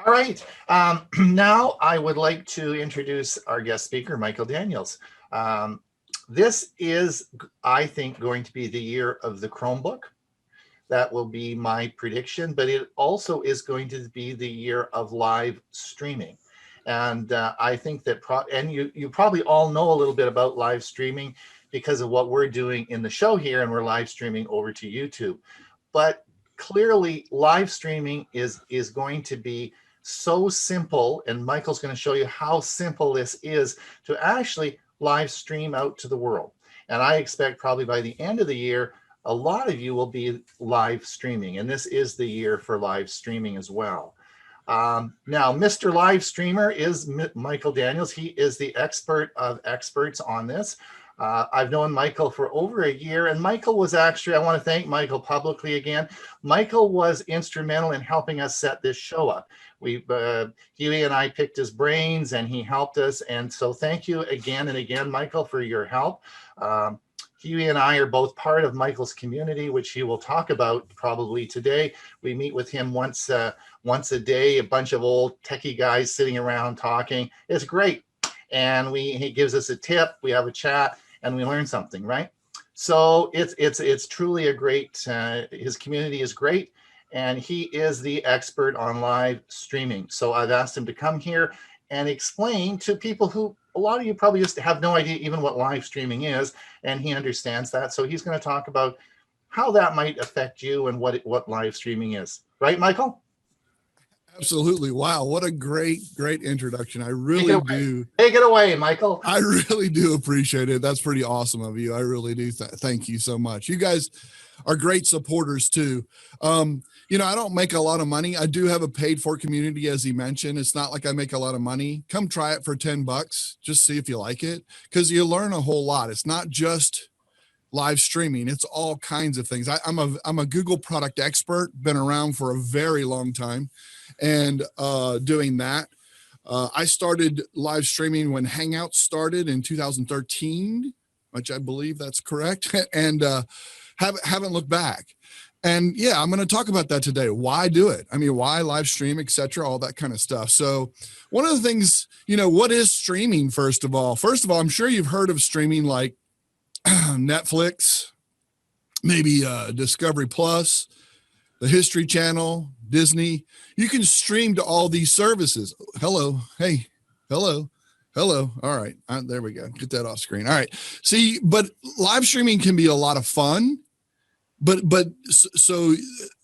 All right. Now I would like to introduce our guest speaker, Michael Daniels. Um, this is, I think, going to be the year of the Chromebook. That will be my prediction, but it also is going to be the year of live streaming. And I think that, and you probably all know a little bit about live streaming because of what we're doing in the show here, and we're live streaming over to YouTube. But clearly, live streaming is going to be so simple, and Michael's going to show you how simple this is to actually live stream out to the world. And I expect probably by the end of the year, a lot of you will be live streaming, and this is the year for live streaming as well. Now, Mr. Live Streamer is Michael Daniels. He is the expert of experts on this. I've known Michael for over a year, and Michael was actually, I want to thank Michael publicly again. Michael was instrumental in helping us set this show up. Hewie and I picked his brains, and he helped us. And so thank you again and again, Michael, for your help. Hewie and I are both part of Michael's community, which he will talk about probably today. We meet with him once a day, a bunch of old techie guys sitting around talking. It's great. And he gives us a tip, we have a chat, and we learn something, right? So it's truly a great, his community is great, and he is the expert on live streaming. So I've asked him to come here and explain to people who, a lot of you probably just have no idea even what live streaming is, and he understands that. So he's going to talk about how that might affect you and what live streaming is. Right, Michael? Absolutely. Wow. What a great introduction. I really do. Take it away, Michael. I really do appreciate it. That's pretty awesome of you. I really do. Thank you so much. You guys are great supporters too. I don't make a lot of money. I do have a paid for community, as he mentioned. It's not like I make a lot of money. Come try it for $10. Just see if you like it, because you learn a whole lot. It's not just live streaming. It's all kinds of things. I'm a Google product expert, been around for a very long time, and doing that. I started live streaming when Hangouts started in 2013, which I believe that's correct, and haven't looked back. And yeah, I'm going to talk about that today. Why do it? I mean, why live stream, etc., all that kind of stuff. So one of the things, what is streaming, first of all? I'm sure you've heard of streaming like Netflix, maybe Discovery Plus, the History Channel, Disney. You can stream to all these services. Hello. Hey, hello. All right. There we go. Get that off screen. All right. See, but live streaming can be a lot of fun. But so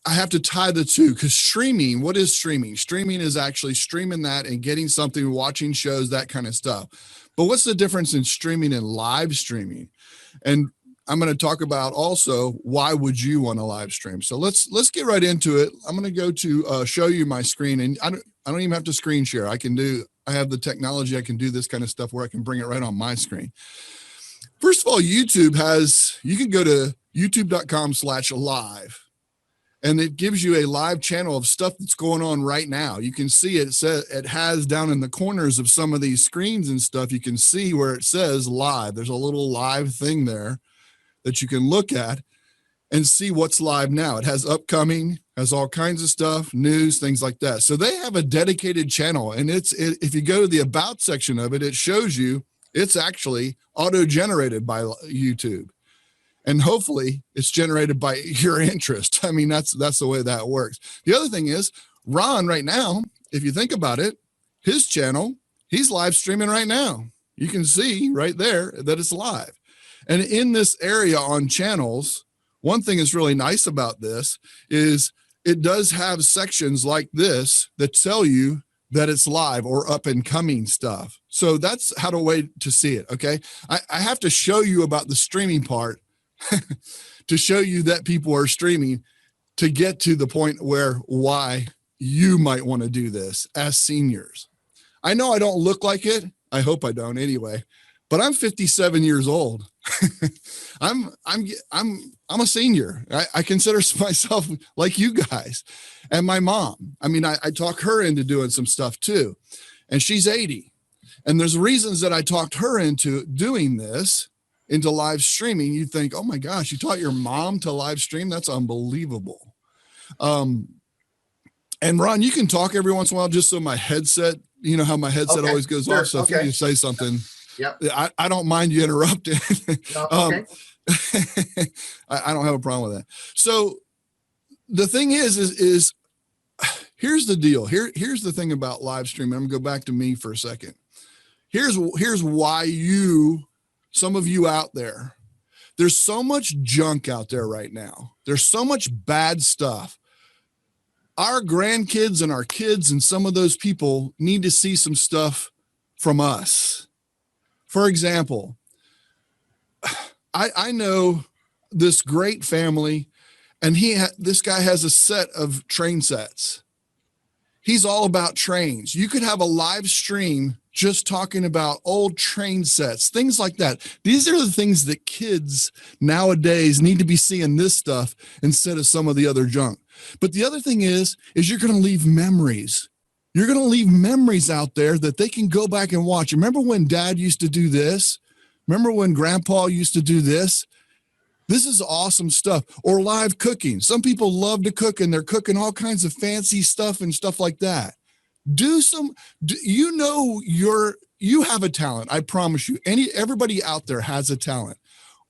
I have to tie the two, because streaming, what is streaming? Streaming is actually streaming that and getting something, watching shows, that kind of stuff. But what's the difference in streaming and live streaming? And I'm going to talk about also, why would you want to live stream? So let's get right into it. I'm going to go to show you my screen, and I don't even have to screen share. I have the technology. I can do this kind of stuff where I can bring it right on my screen. First of all, you can go to youtube.com/live, and it gives you a live channel of stuff that's going on right now. You can see it has down in the corners of some of these screens and stuff, you can see where it says live. There's a little live thing there that you can look at and see what's live now. It has upcoming, has all kinds of stuff, news, things like that. So they have a dedicated channel, and if you go to the about section of it, it shows you it's actually auto-generated by YouTube. And hopefully it's generated by your interest. I mean, that's the way that works. The other thing is, Ron right now, if you think about it, his channel, he's live streaming right now. You can see right there that it's live. And in this area on channels, one thing that's really nice about this is it does have sections like this that tell you that it's live or up and coming stuff. So that's how to way to see it. Okay. I have to show you about the streaming part to show you that people are streaming, to get to the point why you might want to do this as seniors. I know I don't look like it. I hope I don't anyway, but I'm 57 years old. I'm a senior. I consider myself like you guys, and my mom. I mean, I talk her into doing some stuff too, and she's 80. And there's reasons that I talked her into doing this, into live streaming. You think, oh my gosh, you taught your mom to live stream? That's unbelievable. And And Ron, you can talk every once in a while, just so my headset, you know how my headset always goes off. So if you can say something, I don't mind you interrupting. No, okay. I don't have a problem with that. So the thing is here's the deal. Here's the thing about live streaming. I'm gonna go back to me for a second. Here's why some of you out there, there's so much junk out there right now. There's so much bad stuff. Our grandkids and our kids and some of those people need to see some stuff from us. For example, I know this great family, and this guy has a set of train sets. He's all about trains. You could have a live stream just talking about old train sets, things like that. These are the things that kids nowadays need to be seeing, this stuff instead of some of the other junk. But the other thing is you're going to leave memories. You're going to leave memories out there that they can go back and watch. Remember when Dad used to do this? Remember when Grandpa used to do this? This is awesome stuff. Or live cooking. Some people love to cook, and they're cooking all kinds of fancy stuff and stuff like that. You have a talent. I promise you. Everybody out there has a talent.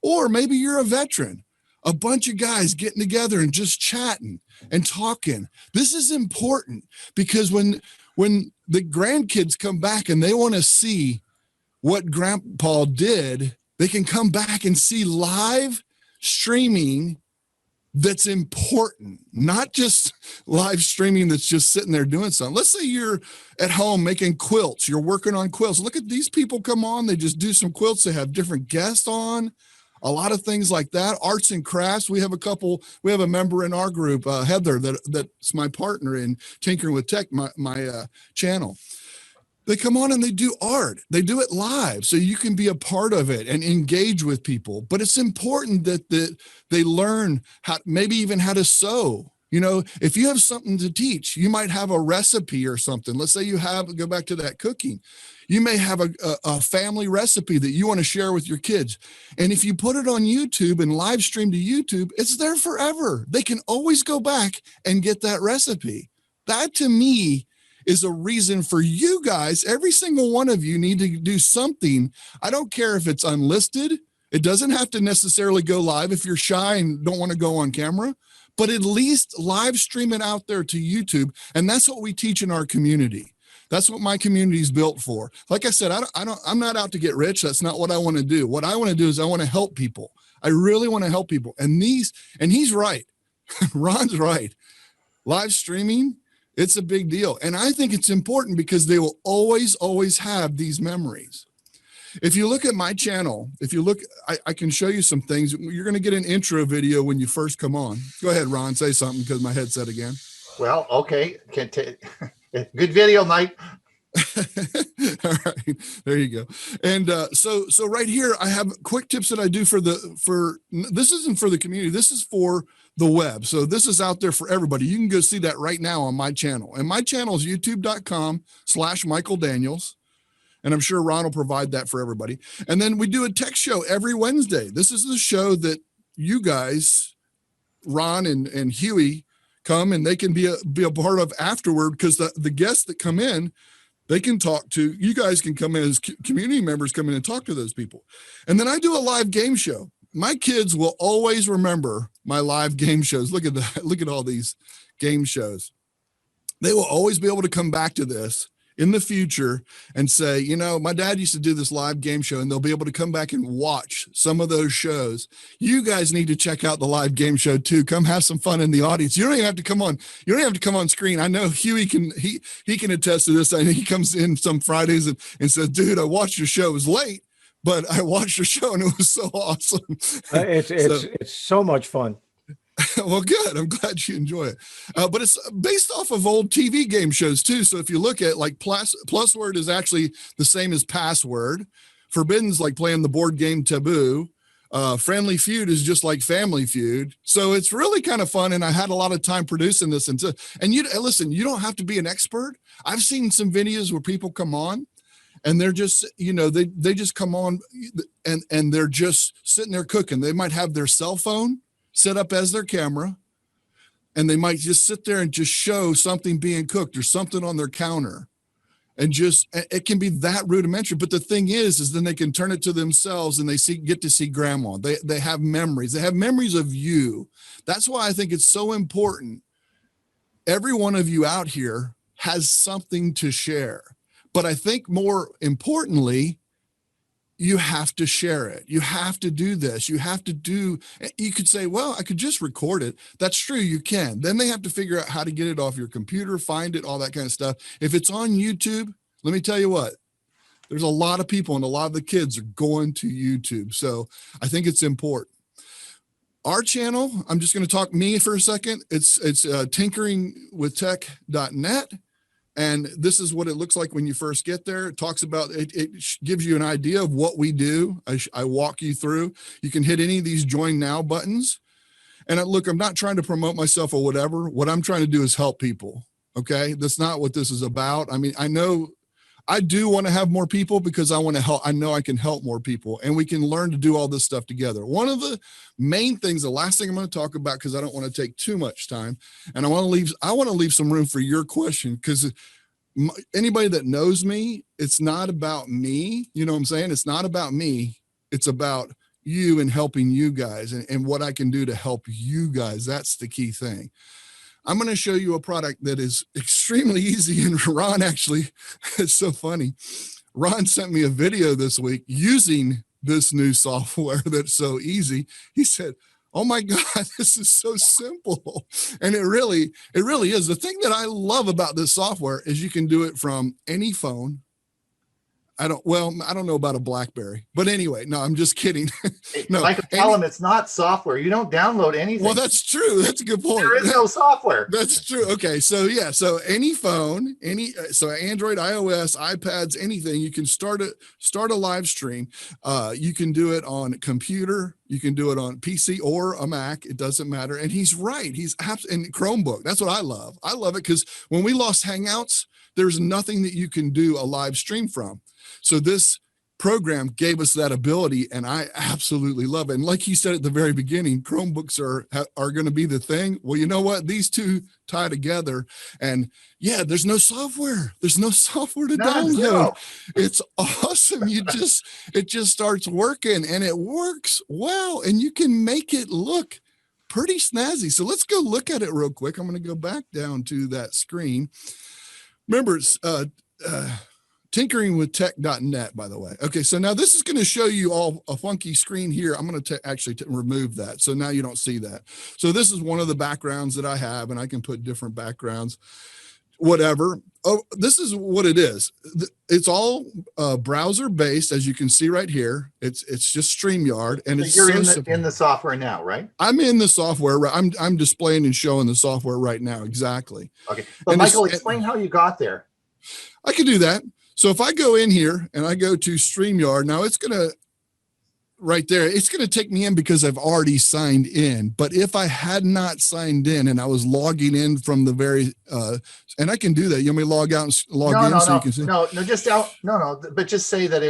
Or maybe you're a veteran. A bunch of guys getting together and just chatting and talking. This is important because when the grandkids come back and they want to see what Grandpa did, they can come back and see live streaming that's important, not just live streaming that's just sitting there doing something. Let's say you're at home making quilts. You're working on quilts. Look at these people come on. They just do some quilts. They have different guests on. A lot of things like that. Arts and crafts. We have a member in our group, Heather, that's my partner in Tinkering with Tech, my channel. They come on and they do art. They do it live, so you can be a part of it and engage with people. But it's important that they learn maybe even how to sew. You know, if you have something to teach, you might have a recipe or something. Let's say go back to that cooking. You may have a family recipe that you want to share with your kids. And if you put it on YouTube and live stream to YouTube, it's there forever. They can always go back and get that recipe. That to me is a reason for you guys. Every single one of you need to do something. I don't care if it's unlisted. It doesn't have to necessarily go live if you're shy and don't want to go on camera, but at least live stream it out there to YouTube. And that's what we teach in our community. That's what my community is built for. Like I said, I'm not out to get rich. That's not what I want to do. What I want to do is I want to help people. I really want to help people. And he's right. Ron's right. Live streaming, it's a big deal. And I think it's important because they will always, always have these memories. If you look at my channel, I can show you some things. You're going to get an intro video when you first come on. Go ahead, Ron, say something because my headset again. Well, okay. Good video, Mike. All right, there you go. And so right here, I have quick tips that I do this isn't for the community. This is for the web. So this is out there for everybody. You can go see that right now on my channel. And my channel is youtube.com/Michael Daniels. And I'm sure Ron will provide that for everybody. And then we do a tech show every Wednesday. This is the show that you guys, Ron and Hewie, come and they can be a part of afterward, because the guests that come in, they can talk to, you guys can come in as community members, come in and talk to those people. And then I do a live game show. My kids will always remember my live game shows. Look at that. Look at all these game shows. They will always be able to come back to this in the future and say, you know, my dad used to do this live game show, and they'll be able to come back and watch some of those shows. You guys need to check out the live game show too. Come have some fun in the audience. You don't even have to come on. You don't have to come on screen. I know Hewie he can attest to this. I know he comes in some Fridays and says, dude, I watched your show. It was late, but I watched your show and it was so awesome. It's so much fun. Well, good. I'm glad you enjoy it. But it's based off of old TV game shows too. So if you look at like plus word is actually the same as password. Forbidden's like playing the board game Taboo. Friendly Feud is just like Family Feud. So it's really kind of fun. And I had a lot of time producing this. And listen, you don't have to be an expert. I've seen some videos where people come on and they're just, you know, they just come on and they're just sitting there cooking. They might have their cell phone set up as their camera. and they might just sit there and just show something being cooked or something on their counter. And just, it can be that rudimentary. But the thing is then they can turn it to themselves and they get to see grandma. They have memories. They have memories of you. That's why I think it's so important. Every one of you out here has something to share. But I think more importantly, you have to share it. You have to do this. You could say, well, I could just record it. That's true. You can. Then they have to figure out how to get it off your computer, find it, all that kind of stuff. If it's on YouTube, let me tell you what, there's a lot of people and a lot of the kids are going to YouTube. So I think it's important. Our channel, I'm just going to talk me for a second. It's tinkeringwithtech.net. And this is what it looks like when you first get there. It talks about it. It gives you an idea of what we do. I walk you through. You can hit any of these join now buttons. And look, I'm not trying to promote myself or whatever. What I'm trying to do is help people. Okay. That's not what this is about. I mean, I know I do want to have more people because I want to help. I know I can help more people and we can learn to do all this stuff together. One of the main things, the last thing I'm going to talk about, because I don't want to take too much time and I want to leave some room for your question, because anybody that knows me, it's not about me. You know what I'm saying? It's not about me. It's about you and helping you guys and what I can do to help you guys. That's the key thing. I'm going to show you a product that is extremely easy. And Ron, actually, it's so funny. Ron sent me a video this week using this new software that's so easy. He said, oh my God, this is so simple. And it really is. The thing that I love about this software is you can do it from any phone. I don't know about a BlackBerry, but anyway, no, I'm just kidding. No, Michael, tell them it's not software. You don't download anything. Well, that's true. That's a good point. There is no software. That's true. Okay. So yeah. So any phone, so Android, iOS, iPads, anything, you can start a live stream. You can do it on a computer. You can do it on PC or a Mac. It doesn't matter. And he's right. And Chromebook. That's what I love. I love it because when we lost Hangouts, there's nothing that you can do a live stream from. So this program gave us that ability and I absolutely love it. And like he said at the very beginning, Chromebooks are going to be the thing. Well, you know what? These two tie together and yeah, there's no software. There's no software to download. Zero. It's awesome. It just starts working and it works well and you can make it look pretty snazzy. So let's go look at it real quick. I'm going to go back down to that screen. Remember, it's tinkeringwithtech.net, by the way. Okay, so now this is going to show you all a funky screen here. I'm going to actually remove that. So now you don't see that. So this is one of the backgrounds that I have, and I can put different backgrounds, whatever. Oh, this is what it is. It's all browser based, as you can see right here. It's just StreamYard, and so it's you're in the software now, right? I'm in the software. I'm displaying and showing the software right now. Exactly. Okay, but Michael, explain how you got there. I can do that. So if I go in here and I go to StreamYard, now it's going to, right there, it's going to take me in because I've already signed in. But if I had not signed in and I was logging in from the very, and I can do that. You want me to log out and log in so you can see? But just say that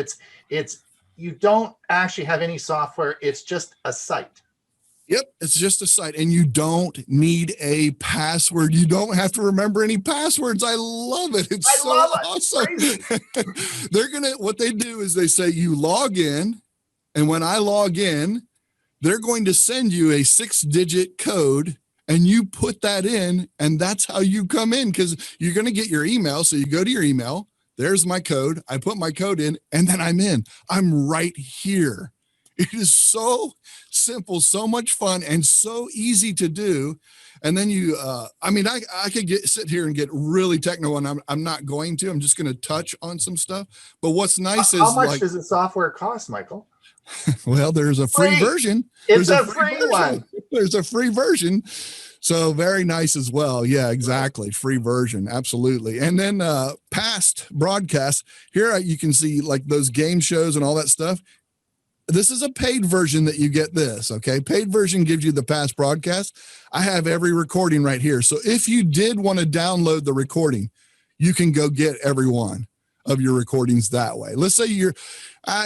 it's, you don't actually have any software. It's just a site. Yep, it's just a site and you don't need a password. You don't have to remember any passwords. I love it. It's so awesome. What they do is they say you log in, and when I log in, they're going to send you a 6-digit code and you put that in, and that's how you come in because you're going to get your email. So you go to your email, there's my code. I put my code in and then I'm in. I'm right here. It is so simple, so much fun, and so easy to do. And then you, I could sit here and get really technical, and I'm not going to. I'm just going to touch on some stuff. But what's nice is how much does the software cost, Michael? Well, there's a free version. It's a free one. There's a free version. So very nice as well. Yeah, exactly. Free version. Absolutely. And then past broadcasts here, you can see like those game shows and all that stuff. This is a paid version that you get this. Okay. Paid version gives you the past broadcast. I have every recording right here. So if you did want to download the recording, you can go get every one of your recordings that way. Let's say you're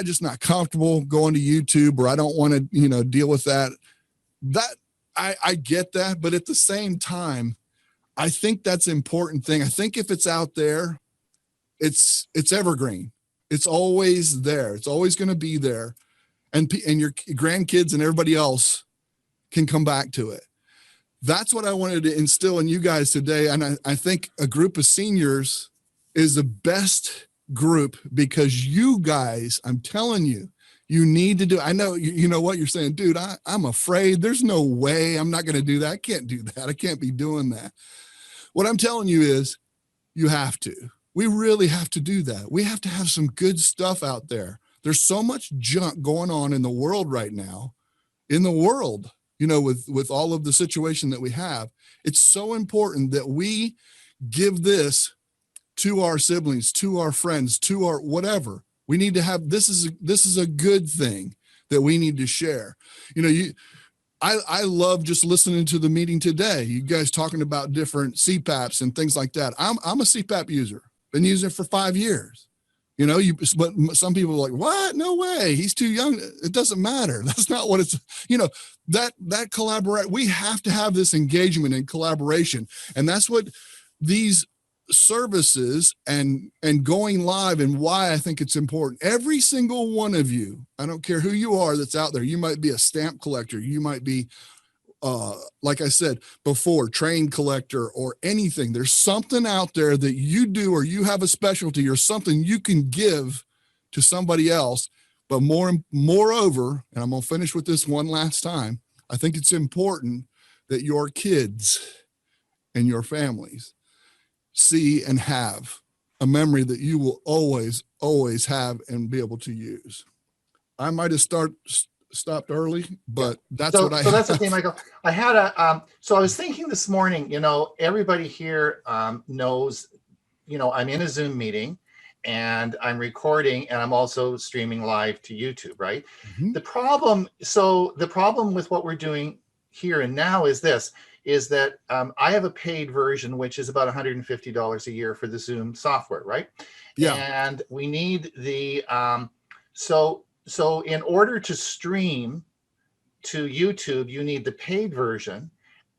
just not comfortable going to YouTube, or I don't want to, deal with that. I get that, but at the same time, I think that's an important thing. I think if it's out there, it's evergreen. It's always there. It's always going to be there. And your grandkids and everybody else can come back to it. That's what I wanted to instill in you guys today. And I think a group of seniors is the best group, because you guys, I'm telling you, you need to do. I know you know what you're saying, dude. I'm afraid. There's no way I'm not going to do that. I can't do that. I can't be doing that. What I'm telling you is you have to. We really have to do that. We have to have some good stuff out there. There's so much junk going on in the world right now, with all of the situation that we have. It's so important that we give this to our siblings, to our friends, to our whatever. We need to have, this is a good thing that we need to share. I love just listening to the meeting today. You guys talking about different CPAPs and things like that. I'm a CPAP user, been using it for 5 years. But some people are like, what? No way. He's too young. It doesn't matter. That's not what it's, that collaborate. We have to have this engagement and collaboration. And that's what these services and going live, and why I think it's important. Every single one of you, I don't care who you are that's out there. You might be a stamp collector. You might be, like I said before, train collector or anything. There's something out there that you do, or you have a specialty or something you can give to somebody else. But moreover, and I'm going to finish with this one last time, I think it's important that your kids and your families see and have a memory that you will always, always have and be able to use. I might have stopped early, but that's what I So that's the thing, Michael. I had so I was thinking this morning, everybody here knows, I'm in a Zoom meeting and I'm recording, and I'm also streaming live to YouTube, right? Mm-hmm. The problem with what we're doing here and now is that I have a paid version, which is about $150 a year for the Zoom software, right? Yeah. And we need the, so in order to stream to YouTube, you need the paid version,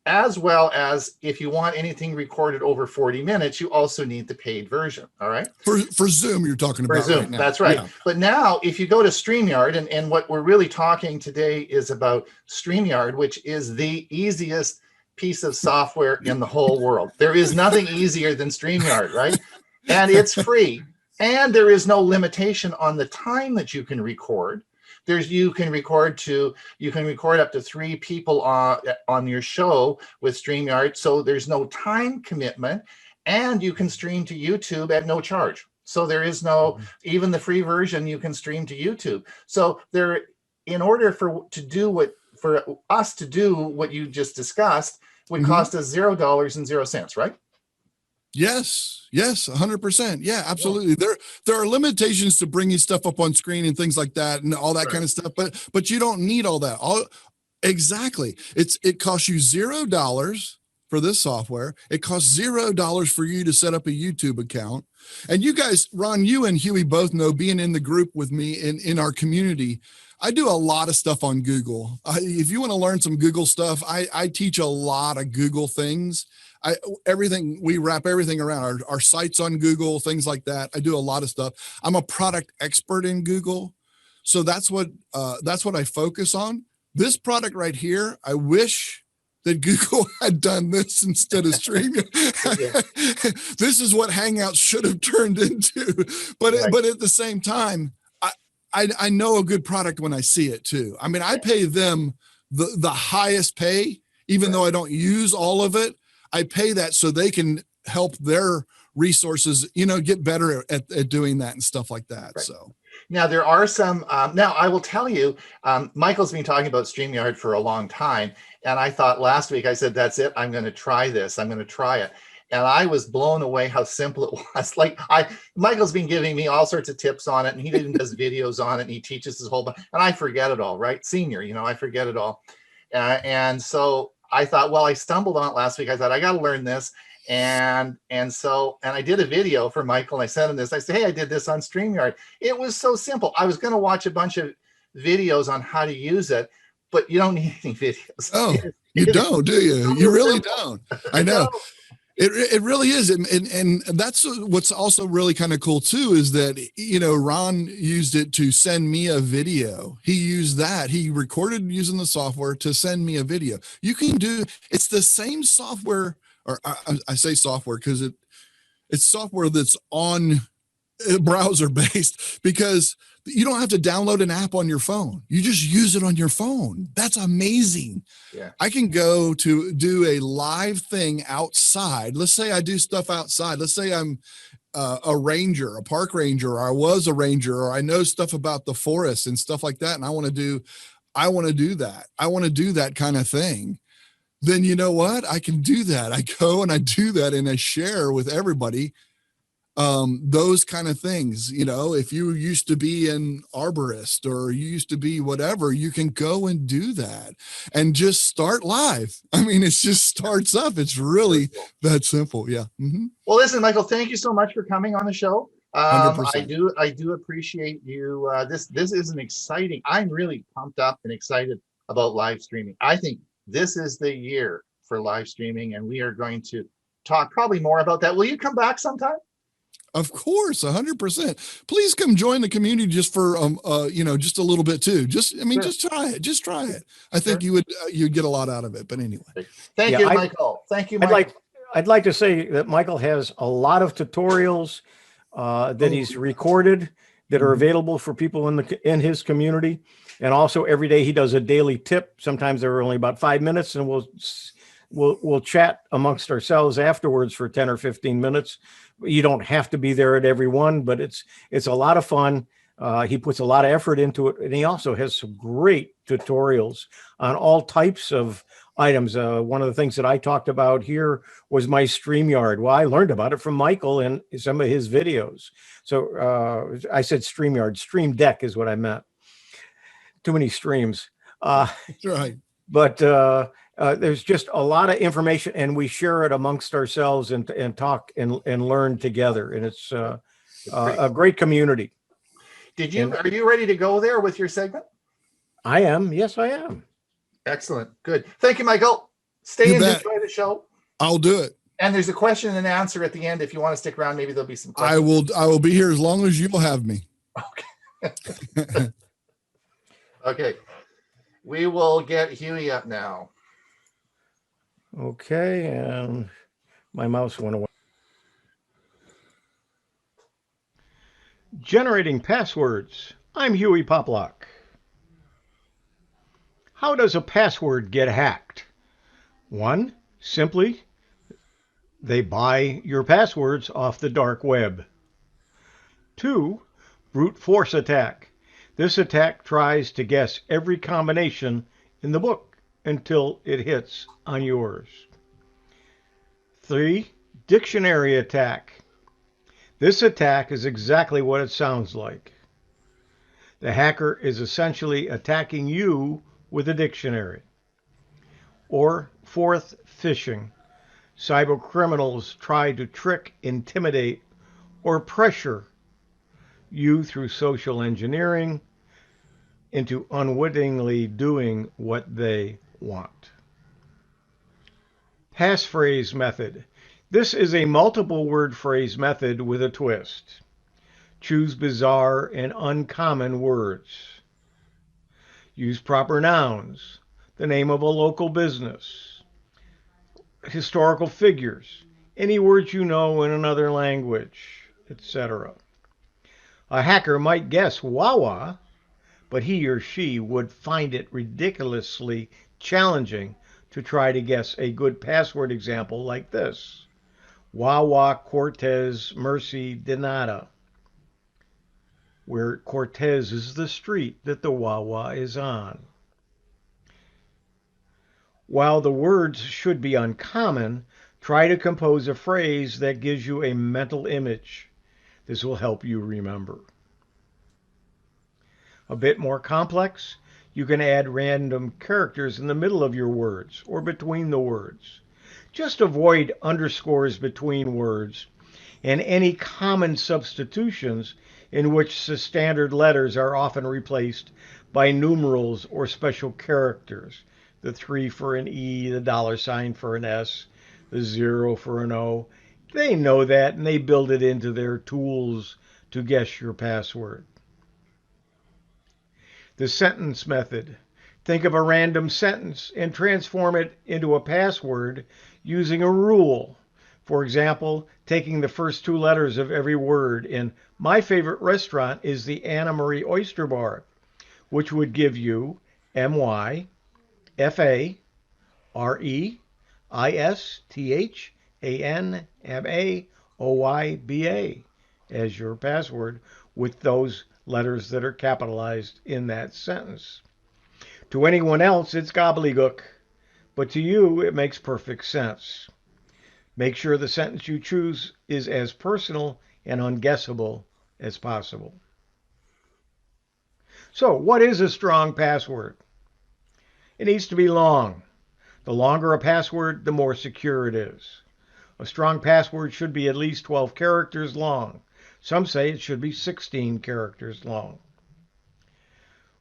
as well as if you want anything recorded over 40 minutes, you also need the paid version, all right? For Zoom, you're talking about Zoom, right now. that's right. Yeah. But now, if you go to StreamYard, and what we're really talking today is about StreamYard, which is the easiest piece of software in the whole world. There is nothing easier than StreamYard, right? And it's free. And there is no limitation on the time that you can record. You can record up to 3 people on your show with StreamYard. So there's no time commitment, and you can stream to YouTube at no charge. So there is no, even the free version, you can stream to YouTube. So in order for us to do what you just discussed would cost us $0.00, right? Yes, 100%. Yeah, absolutely. There are limitations to bringing stuff up on screen and things like that and all that kind of stuff, but you don't need all that. Exactly. It costs you $0 for this software. It costs $0 for you to set up a YouTube account. And you guys, Ron, you and Hewie both know, being in the group with me in our community, I do a lot of stuff on Google. If you want to learn some Google stuff, I teach a lot of Google things. We wrap everything around our sites on Google, things like that. I do a lot of stuff. I'm a product expert in Google. So that's what I focus on. This product right here, I wish that Google had done this instead of streaming. This is what Hangouts should have turned into. But at the same time, I know a good product when I see it too. I mean, I pay them the highest pay, even though I don't use all of it. I pay that so they can help their resources, get better at doing that and stuff like that. Right. So now there are some, now I will tell you, Michael's been talking about StreamYard for a long time. And I thought last week, I said, that's it. I'm going to try this. I'm going to try it. And I was blown away how simple it was. Michael's been giving me all sorts of tips on it, and he even does videos on it, and he teaches his whole bunch, and I forget it all, right? Senior, I forget it all. And so I thought, well, I stumbled on it last week. I thought, I got to learn this. And I did a video for Michael, and I sent him this. I said, hey, I did this on StreamYard. It was so simple. I was going to watch a bunch of videos on how to use it, but you don't need any videos. Oh, you don't, do you? You really don't. I know. No. It really is. And that's what's also really kind of cool too, is that, you know, Ron used it to send me a video. He used that. He recorded using the software to send me a video. You can do, it's the same software, or I say software because it's software that's on browser based, because you don't have to download an app on your phone. You just use it on your phone. That's amazing. Yeah. I can go to do a live thing outside. Let's say I do stuff outside. Let's say I'm a ranger, a park ranger, or I was a ranger, or I know stuff about the forest and stuff like that. And I want to do that. I want to do that kind of thing. Then you know what? I can do that. I go and I do that and I share with everybody. Those kind of things, you know, if you used to be an arborist or you used to be whatever, you can go and do that and just start live. I mean, it just starts up. It's really that simple. Yeah. Mm-hmm. Well, listen, Michael, thank you so much for coming on the show. 100%. I do appreciate you. This is an exciting, I'm really pumped up and excited about live streaming. I think this is the year for live streaming, and we are going to talk probably more about that. Will you come back sometime? Of course, 100%. Please come join the community just for you know, just a little bit too. Just try it. Just try it. I think you would you'd get a lot out of it. But anyway, thank you, Michael. Thank you, Michael. I'd like to say that Michael has a lot of tutorials that he's recorded that are available for people in his community, and also every day he does a daily tip. Sometimes they're only about 5 minutes, and we'll chat amongst ourselves afterwards for 10 or 15 minutes. You don't have to be there at every one, but it's a lot of fun. He puts a lot of effort into it, and he also has some great tutorials on all types of items. One of the things that I talked about here was my StreamYard. Well, I learned about it from Michael and some of his videos. So I said StreamYard. Stream Deck is what I meant. Too many streams. that's right. But there's just a lot of information, and we share it amongst ourselves and talk and learn together. And it's a great community. Are you ready to go there with your segment? I am. Yes, I am. Excellent. Good. Thank you, Michael. Stay and enjoy the show. I'll do it. And there's a question and answer at the end. If you want to stick around, maybe there'll be some questions. I will be here as long as you'll have me. Okay. Okay. We will get Hewie up now. Okay, and my mouse went away. Generating passwords. I'm Hewie Poplock. How does a password get hacked? 1, simply, they buy your passwords off the dark web. 2, brute force attack. This attack tries to guess every combination in the book until it hits on yours. 3, dictionary attack. This attack is exactly what it sounds like. The hacker is essentially attacking you with a dictionary. Or 4th, phishing. Cyber criminals try to trick, intimidate, or pressure you through social engineering into unwittingly doing what they want. Passphrase method. This is a multiple word phrase method with a twist. Choose bizarre and uncommon words. Use proper nouns, the name of a local business, historical figures, any words you know in another language, etc. A hacker might guess Wawa, but he or she would find it ridiculously challenging to try to guess a good password example like this. Wawa Cortez Mercy Donata, where Cortez is the street that the Wawa is on. While the words should be uncommon, try to compose a phrase that gives you a mental image. This will help you remember. A bit more complex, you can add random characters in the middle of your words or between the words. Just avoid underscores between words and any common substitutions in which the standard letters are often replaced by numerals or special characters. The 3 for an E, the $ for an S, the 0 for an O. They know that and they build it into their tools to guess your password. The sentence method. Think of a random sentence and transform it into a password using a rule. For example, taking the first 2 letters of every word in "My favorite restaurant is the Anna Marie Oyster Bar," which would give you MyFareisthanmaoyba as your password, with those letters that are capitalized in that sentence. To anyone else, it's gobbledygook, but to you, it makes perfect sense. Make sure the sentence you choose is as personal and unguessable as possible. So, what is a strong password? It needs to be long. The longer a password, the more secure it is. A strong password should be at least 12 characters long. Some say it should be 16 characters long.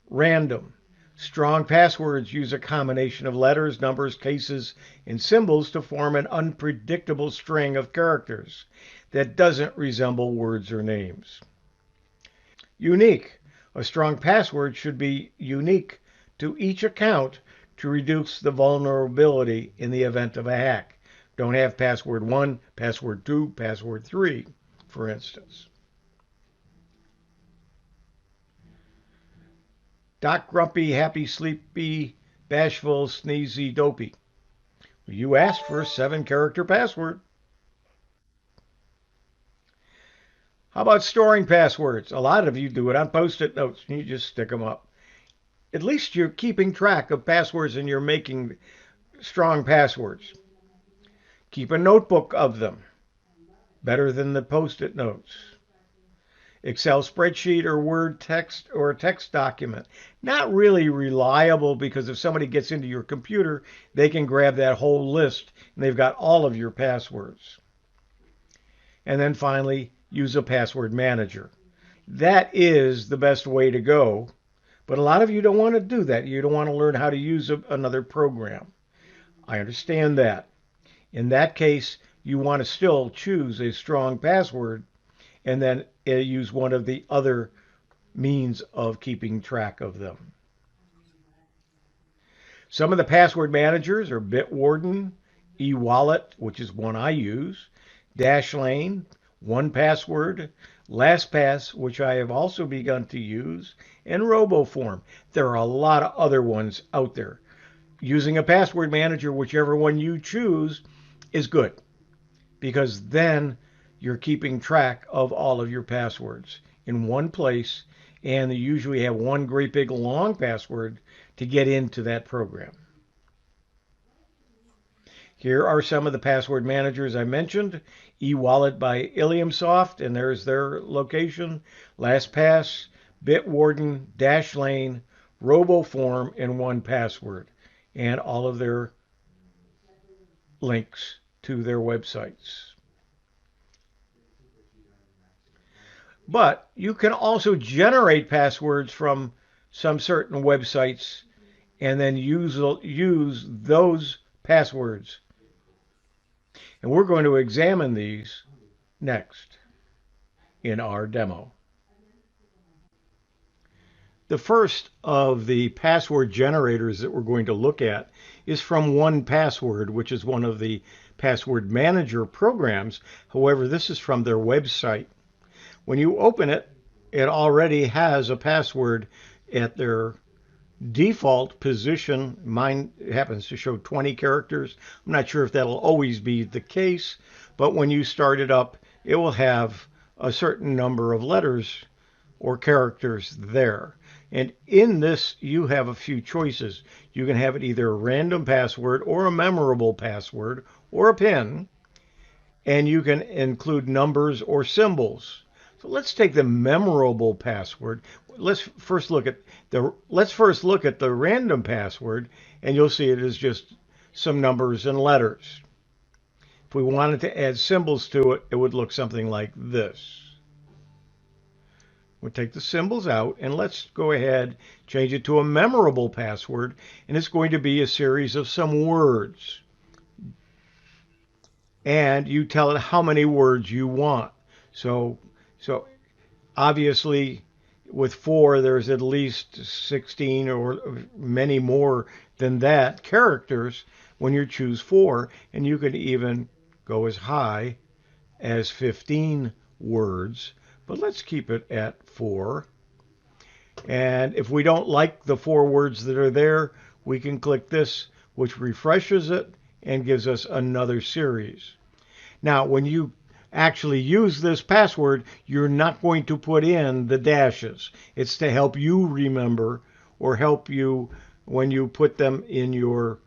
Random. Strong passwords use a combination of letters, numbers, cases, and symbols to form an unpredictable string of characters that doesn't resemble words or names. Unique. A strong password should be unique to each account to reduce the vulnerability in the event of a hack. Don't have password 1, password 2, password 3, for instance. Doc Grumpy, Happy Sleepy, Bashful, Sneezy, Dopey. You asked for a 7-character password. How about storing passwords? A lot of you do it on Post-it notes. You just stick them up. At least you're keeping track of passwords and you're making strong passwords. Keep a notebook of them. Better than the Post-it notes. Excel spreadsheet or Word text or a text document. Not really reliable, because if somebody gets into your computer, they can grab that whole list and they've got all of your passwords. And then finally, use a password manager. That is the best way to go, but a lot of you don't want to do that. You don't want to learn how to use another program. I understand that. In that case, you want to still choose a strong password and then use one of the other means of keeping track of them. Some of the password managers are Bitwarden, eWallet, which is one I use, Dashlane, 1Password, LastPass, which I have also begun to use, and RoboForm. There are a lot of other ones out there. Using a password manager, whichever one you choose, is good, because then you're keeping track of all of your passwords in one place, and you usually have one great big long password to get into that program. Here are some of the password managers I mentioned. eWallet by Iliumsoft, and there's their location. LastPass, Bitwarden, Dashlane, RoboForm, and 1Password, and all of their links to their websites. But you can also generate passwords from some certain websites and then use those passwords. And we're going to examine these next in our demo. The first of the password generators that we're going to look at is from 1Password, which is one of the password manager programs. However, this is from their website. When you open it, it already has a password at their default position. Mine happens to show 20 characters. I'm not sure if that'll always be the case, but when you start it up, it will have a certain number of letters or characters there. And in this, you have a few choices. You can have it either a random password or a memorable password or a PIN, and you can include numbers or symbols. So let's take the memorable password. Let's first look at the random password, and you'll see it is just some numbers and letters. If we wanted to add symbols to it, it would look something like this. We'll take the symbols out and let's go ahead, change it to a memorable password, and it's going to be a series of some words. And you tell it how many words you want. So obviously with 4 there's at least 16 or many more than that characters when you choose 4, and you can even go as high as 15 words, but let's keep it at 4. And if we don't like the 4 words that are there, we can click this, which refreshes it and gives us another series. Now, when you actually use this password, you're not going to put in the dashes. It's to help you remember, or help you when you put them in your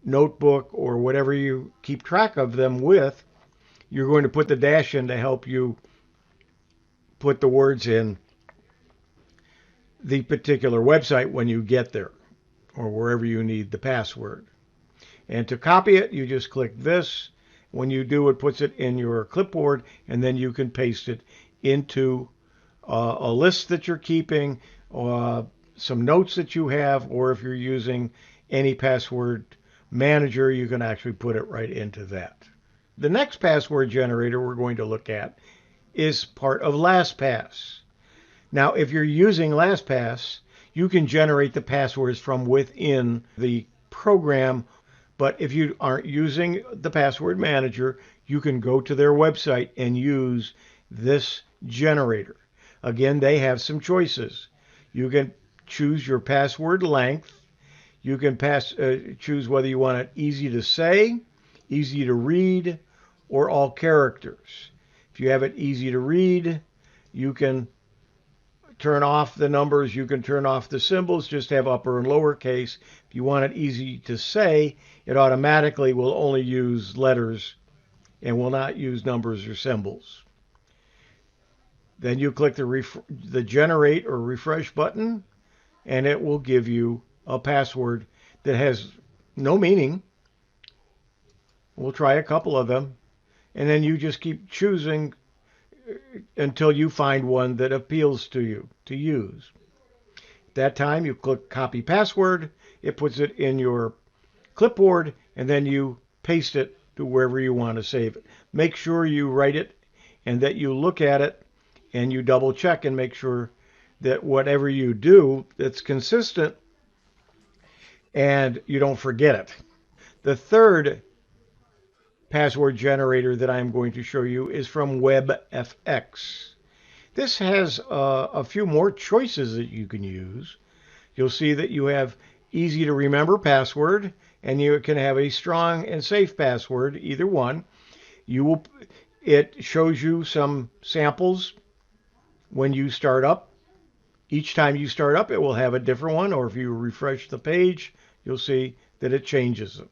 notebook or whatever you keep track of them with. You're going to put the dash in to help you put the words in the particular website when you get there, or wherever you need the password. And to copy it, you just click this. When you do, it puts it in your clipboard, and then you can paste it into a list that you're keeping, some notes that you have, or if you're using any password manager, you can actually put it right into that. The next password generator we're going to look at is part of LastPass. Now, if you're using LastPass, you can generate the passwords from within the program. But if you aren't using the password manager, you can go to their website and use this generator. Again, they have some choices. You can choose your password length. You can choose whether you want it easy to say, easy to read, or all characters. If you have it easy to read, you can turn off the numbers, you can turn off the symbols, just have upper and lower case. If you want it easy to say, it automatically will only use letters and will not use numbers or symbols. Then you click the generate or refresh button, and it will give you a password that has no meaning. We'll try a couple of them, and then you just keep choosing until you find one that appeals to you to use. At that time, you click copy password, it puts it in your clipboard, and then you paste it to wherever you want to save it. Make sure you write it and that you look at it and you double check and make sure that whatever you do, that's consistent and you don't forget it. The third password generator that I'm going to show you is from WebFX. This has a few more choices that you can use. You'll see that you have easy to remember password, and you can have a strong and safe password, either one. It shows you some samples when you start up. Each time you start up, it will have a different one, or if you refresh the page, you'll see that it changes them.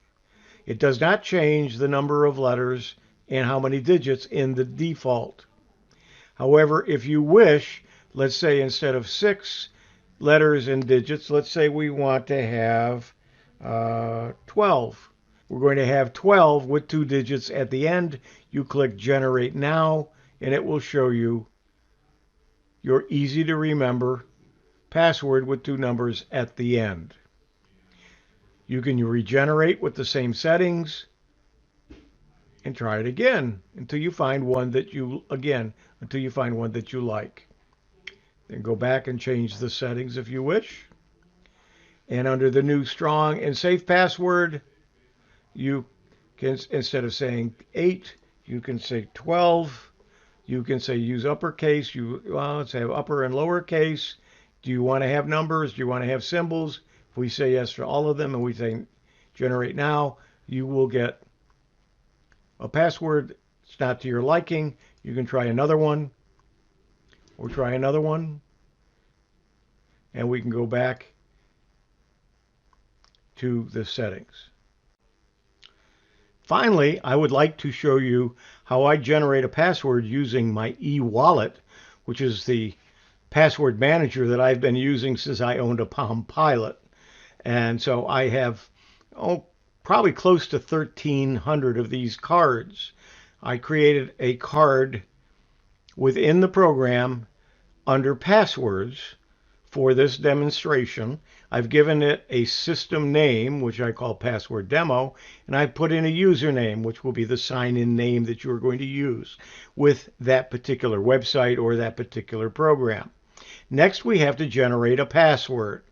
It does not change the number of letters and how many digits in the default. However, if you wish, let's say instead of 6 letters and digits, let's say we want to have 12. We're going to have 12 with 2 digits at the end. You click Generate Now, and it will show you your easy to remember password with 2 numbers at the end. You can regenerate with the same settings and try it again until you find one that you like. Then go back and change the settings if you wish. And under the new strong and safe password, you can, instead of saying 8, you can say 12. You can say use uppercase. Let's have upper and lowercase. Do you want to have numbers? Do you want to have symbols? If we say yes to all of them and we say generate now, you will get a password. It's not to your liking. You can try another one or try another one. And we can go back to the settings. Finally, I would like to show you how I generate a password using my e-wallet, which is the password manager that I've been using since I owned a Palm Pilot. And so I have probably close to 1,300 of these cards. I created a card within the program under passwords for this demonstration, I've given it a system name, which I call password demo, and I put in a username, which will be the sign-in name that you're going to use with that particular website or that particular program. Next, we have to generate a password.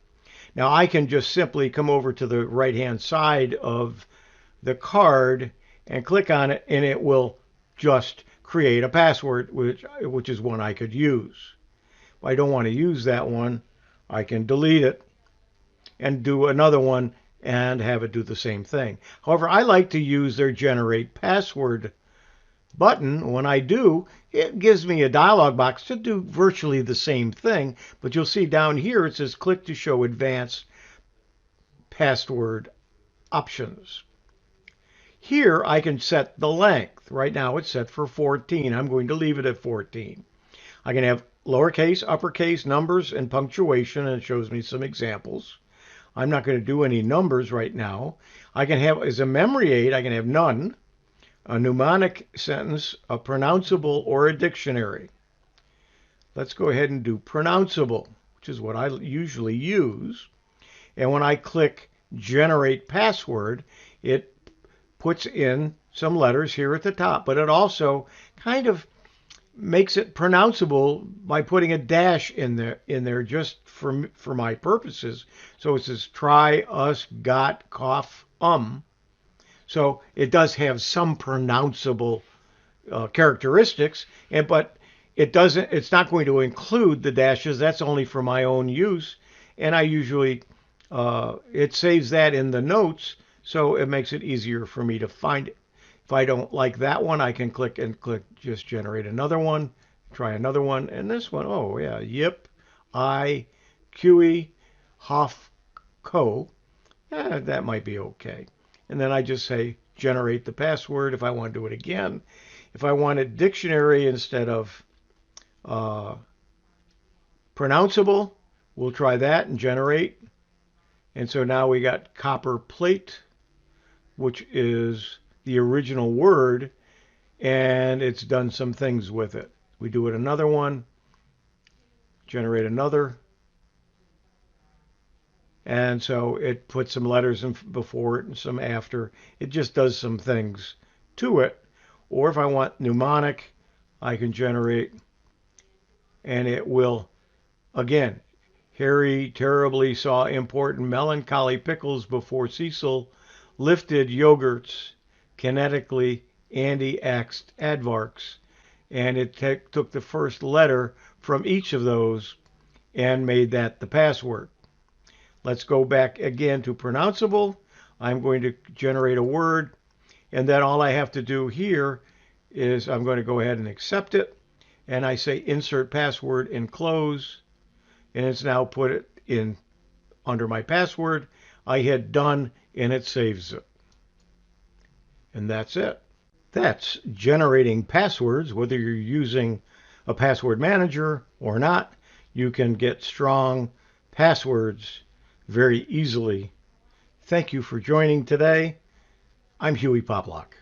Now, I can just simply come over to the right-hand side of the card and click on it, and it will just create a password, which is one I could use. If I don't want to use that one, I can delete it and do another one and have it do the same thing. However, I like to use their generate password button. When I do, it gives me a dialog box to do virtually the same thing, but you'll see down here it says click to show advanced password options. Here I can set the length. Right now it's set for 14. I'm going to leave it at 14. I can have lowercase, uppercase, numbers, and punctuation, and it shows me some examples. I'm not going to do any numbers right now. I can have, as a memory aid, I can have none, a mnemonic sentence, a pronounceable, or a dictionary. Let's go ahead and do pronounceable, which is what I usually use. And when I click generate password, it puts in some letters here at the top, but it also kind of makes it pronounceable by putting a dash in there just for my purposes. So it says try, us, got, cough, So it does have some pronounceable characteristics, but it's not going to include the dashes. That's only for my own use. And I usually, it saves that in the notes, so it makes it easier for me to find it. If I don't like that one, I can click just generate another one, try another one, and this one, oh yeah, yip, Hewie, Hoff, Co. That might be okay. And then I just say generate the password if I want to do it again. If I want a dictionary instead of pronounceable, we'll try that and generate. And so now we got copper plate, which is the original word, and it's done some things with it. We do it another one, generate another, and so it puts some letters in before it and some after. It just does some things to it. Or if I want mnemonic, I can generate, and it will, again, Harry terribly saw important melancholy pickles before Cecil lifted yogurts kinetically Andy axed advarks, and it took the first letter from each of those and made that the password. Let's go back again to pronounceable. I'm going to generate a word, and then all I have to do here is I'm going to go ahead and accept it, and I say insert password and close, and it's now put it in under my password. I hit done, and it saves it. And that's it. That's generating passwords. Whether you're using a password manager or not, you can get strong passwords very easily. Thank you for joining today. I'm Hewie Poplock.